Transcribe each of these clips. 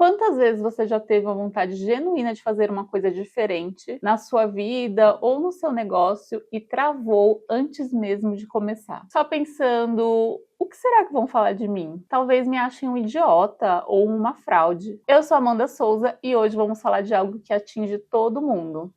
Quantas vezes você já teve uma vontade genuína de fazer uma coisa diferente na sua vida ou no seu negócio e travou antes mesmo de começar? Só pensando, o que será que vão falar de mim? Talvez me achem um idiota ou uma fraude. Eu sou Amanda Souza e hoje vamos falar de algo que atinge todo mundo: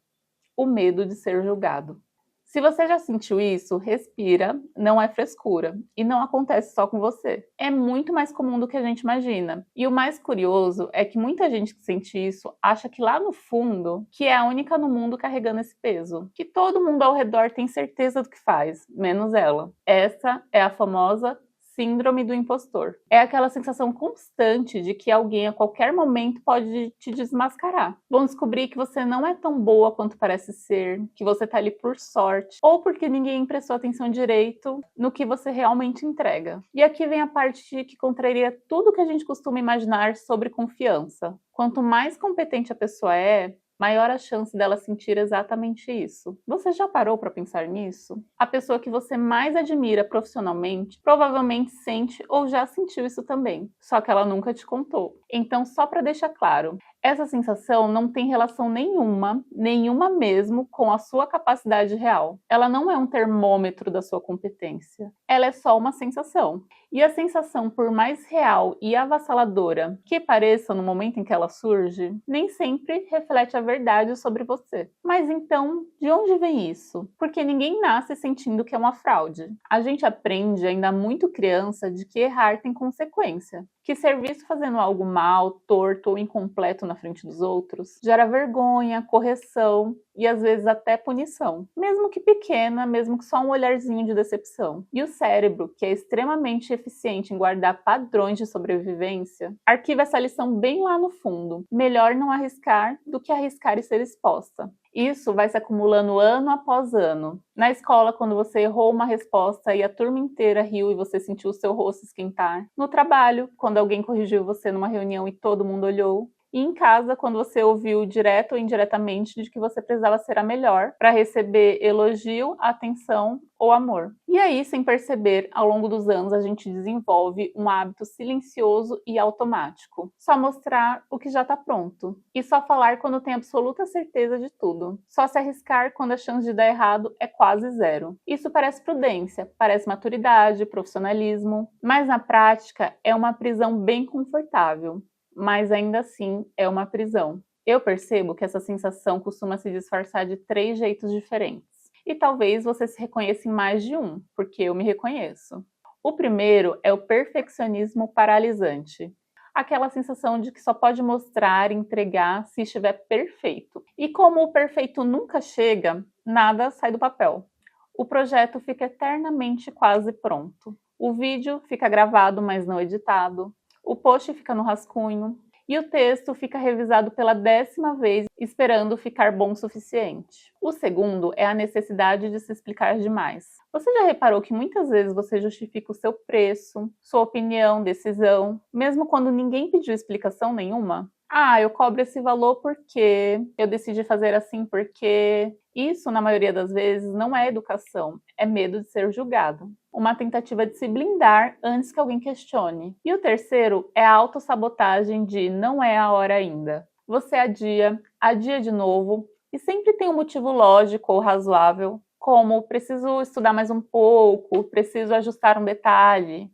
o medo de ser julgado. Se você já sentiu isso, respira, não é frescura e não acontece só com você. É muito mais comum do que a gente imagina. E o mais curioso é que muita gente que sente isso acha que lá no fundo que é a única no mundo carregando esse peso, que todo mundo ao redor tem certeza do que faz, menos ela. Essa é a famosa síndrome do impostor. É aquela sensação constante de que alguém a qualquer momento pode te desmascarar. Vão descobrir que você não é tão boa quanto parece ser, que você tá ali por sorte, ou porque ninguém prestou atenção direito no que você realmente entrega. E aqui vem a parte que contraria tudo que a gente costuma imaginar sobre confiança. Quanto mais competente a pessoa é, maior a chance dela sentir exatamente isso. Você já parou para pensar nisso? A pessoa que você mais admira profissionalmente provavelmente sente ou já sentiu isso também, só que ela nunca te contou. Então, só para deixar claro, essa sensação não tem relação nenhuma mesmo, com a sua capacidade real. Ela não é um termômetro da sua competência. Ela é só uma sensação. E a sensação, por mais real e avassaladora que pareça no momento em que ela surge, nem sempre reflete a verdade sobre você. Mas então, de onde vem isso? Porque ninguém nasce sentindo que é uma fraude. A gente aprende ainda muito criança de que errar tem consequência, que ser visto fazendo algo mal, torto ou incompleto na frente dos outros gera vergonha, correção e às vezes até punição, mesmo que pequena, mesmo que só um olharzinho de decepção. E o cérebro, que é extremamente eficiente em guardar padrões de sobrevivência, arquiva essa lição bem lá no fundo. Melhor não arriscar do que arriscar e ser exposta. Isso vai se acumulando ano após ano. Na escola, quando você errou uma resposta e a turma inteira riu e você sentiu o seu rosto esquentar. No trabalho, quando alguém corrigiu você numa reunião e todo mundo olhou. E em casa, quando você ouviu direto ou indiretamente de que você precisava ser a melhor para receber elogio, atenção ou amor. E aí, sem perceber, ao longo dos anos a gente desenvolve um hábito silencioso e automático. Só mostrar o que já está pronto. E só falar quando tem absoluta certeza de tudo. Só se arriscar quando a chance de dar errado é quase zero. Isso parece prudência, parece maturidade, profissionalismo, mas na prática é uma prisão bem confortável. Mas ainda assim é uma prisão. Eu percebo que essa sensação costuma se disfarçar de 3 jeitos diferentes. E talvez você se reconheça em mais de um, porque eu me reconheço. O primeiro é o perfeccionismo paralisante. Aquela sensação de que só pode mostrar e entregar se estiver perfeito. E como o perfeito nunca chega, nada sai do papel. O projeto fica eternamente quase pronto. O vídeo fica gravado, mas não editado. O post fica no rascunho e o texto fica revisado pela 10ª vez, esperando ficar bom o suficiente. O segundo é a necessidade de se explicar demais. Você já reparou que muitas vezes você justifica o seu preço, sua opinião, decisão, mesmo quando ninguém pediu explicação nenhuma? Ah, eu cobro esse valor porque eu decidi fazer assim porque... Isso, na maioria das vezes, não é educação, é medo de ser julgado. Uma tentativa de se blindar antes que alguém questione. E o terceiro é a autossabotagem de não é a hora ainda. Você adia de novo, e sempre tem um motivo lógico ou razoável, como preciso estudar mais um pouco, preciso ajustar um detalhe.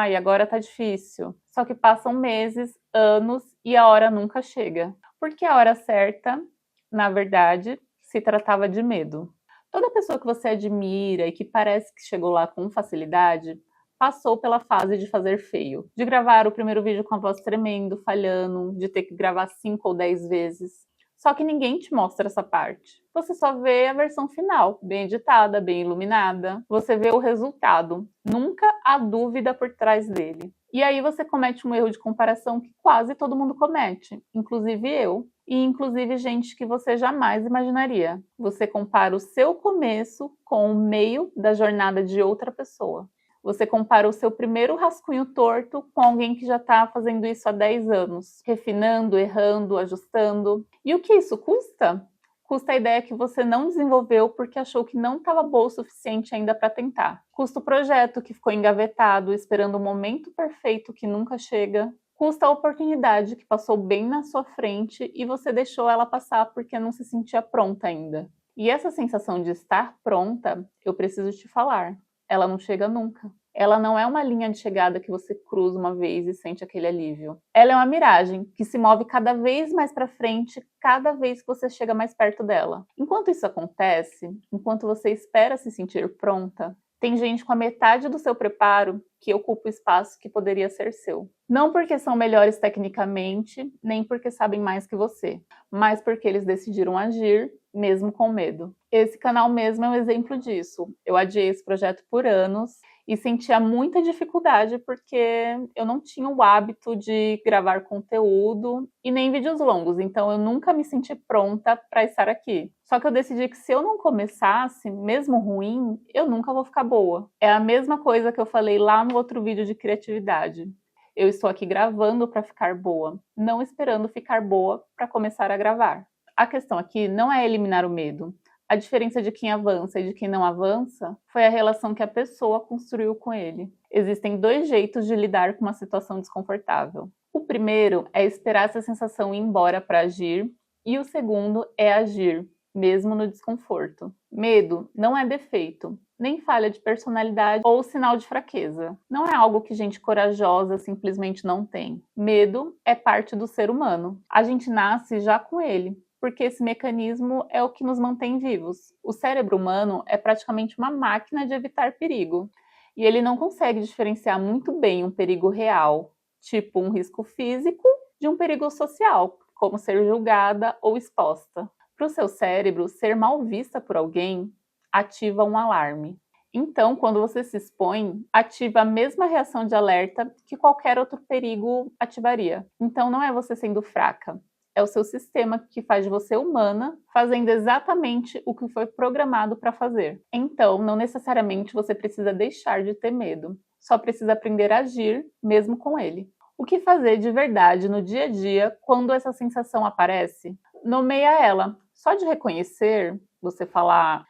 E agora tá difícil. Só que passam meses, anos e a hora nunca chega. Porque a hora certa, na verdade, se tratava de medo. Toda pessoa que você admira e que parece que chegou lá com facilidade, passou pela fase de fazer feio, de gravar o primeiro vídeo com a voz tremendo, falhando, de ter que gravar 5 ou 10 vezes. Só que ninguém te mostra essa parte. Você só vê a versão final, bem editada, bem iluminada. Você vê o resultado, nunca há dúvida por trás dele. E aí você comete um erro de comparação que quase todo mundo comete, inclusive eu. E inclusive gente que você jamais imaginaria. Você compara o seu começo com o meio da jornada de outra pessoa. Você compara o seu primeiro rascunho torto com alguém que já está fazendo isso há 10 anos, refinando, errando, ajustando. E o que isso custa? Custa a ideia que você não desenvolveu porque achou que não estava boa o suficiente ainda para tentar. Custa o projeto que ficou engavetado, esperando o momento perfeito que nunca chega. Custa a oportunidade que passou bem na sua frente e você deixou ela passar porque não se sentia pronta ainda. E essa sensação de estar pronta, eu preciso te falar, ela não chega nunca. Ela não é uma linha de chegada que você cruza uma vez e sente aquele alívio. Ela é uma miragem que se move cada vez mais para frente, cada vez que você chega mais perto dela. Enquanto isso acontece, enquanto você espera se sentir pronta, tem gente com a metade do seu preparo que ocupa o espaço que poderia ser seu. Não porque são melhores tecnicamente, nem porque sabem mais que você, mas porque eles decidiram agir mesmo com medo. Esse canal mesmo é um exemplo disso. Eu adiei esse projeto por anos e sentia muita dificuldade porque eu não tinha o hábito de gravar conteúdo e nem vídeos longos, então eu nunca me senti pronta para estar aqui. Só que eu decidi que se eu não começasse, mesmo ruim, eu nunca vou ficar boa. É a mesma coisa que eu falei lá no outro vídeo de criatividade. Eu estou aqui gravando para ficar boa, não esperando ficar boa para começar a gravar. A questão aqui não é eliminar o medo. A diferença de quem avança e de quem não avança foi a relação que a pessoa construiu com ele. Existem dois jeitos de lidar com uma situação desconfortável. O primeiro é esperar essa sensação ir embora para agir, e o segundo é agir, mesmo no desconforto. Medo não é defeito, nem falha de personalidade ou sinal de fraqueza. Não é algo que gente corajosa simplesmente não tem. Medo é parte do ser humano. A gente nasce já com ele, porque esse mecanismo é o que nos mantém vivos. O cérebro humano é praticamente uma máquina de evitar perigo, e ele não consegue diferenciar muito bem um perigo real, tipo um risco físico, de um perigo social, como ser julgada ou exposta. Para o seu cérebro, ser mal vista por alguém ativa um alarme. Então, quando você se expõe, ativa a mesma reação de alerta que qualquer outro perigo ativaria. Então, não é você sendo fraca. É o seu sistema que faz de você humana, fazendo exatamente o que foi programado para fazer. Então, não necessariamente você precisa deixar de ter medo. Só precisa aprender a agir, mesmo com ele. O que fazer de verdade no dia a dia quando essa sensação aparece? Nomeia ela. Só de reconhecer, você falar,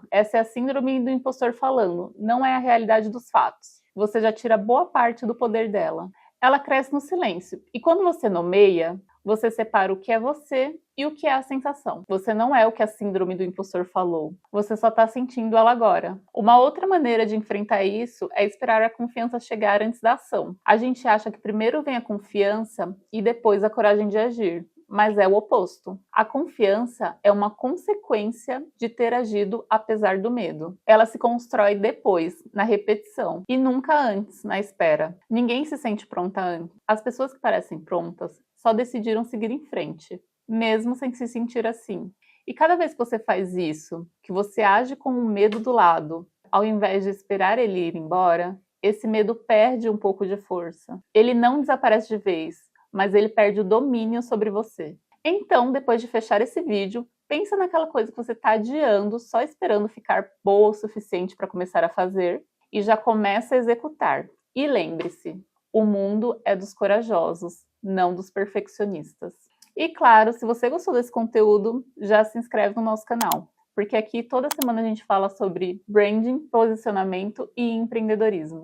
essa é a síndrome do impostor falando, não é a realidade dos fatos. Você já tira boa parte do poder dela. Ela cresce no silêncio. E quando você nomeia, você separa o que é você e o que é a sensação. Você não é o que a síndrome do impostor falou. Você só está sentindo ela agora. Uma outra maneira de enfrentar isso é esperar a confiança chegar antes da ação. A gente acha que primeiro vem a confiança e depois a coragem de agir. Mas é o oposto. A confiança é uma consequência de ter agido apesar do medo. Ela se constrói depois, na repetição, e nunca antes, na espera. Ninguém se sente pronta antes. As pessoas que parecem prontas só decidiram seguir em frente, mesmo sem se sentir assim. E cada vez que você faz isso, que você age com o medo do lado, ao invés de esperar ele ir embora, esse medo perde um pouco de força. Ele não desaparece de vez, mas ele perde o domínio sobre você. Então, depois de fechar esse vídeo, pensa naquela coisa que você está adiando, só esperando ficar boa o suficiente para começar a fazer, e já começa a executar. E lembre-se, o mundo é dos corajosos, não dos perfeccionistas. E claro, se você gostou desse conteúdo, já se inscreve no nosso canal, porque aqui toda semana a gente fala sobre branding, posicionamento e empreendedorismo.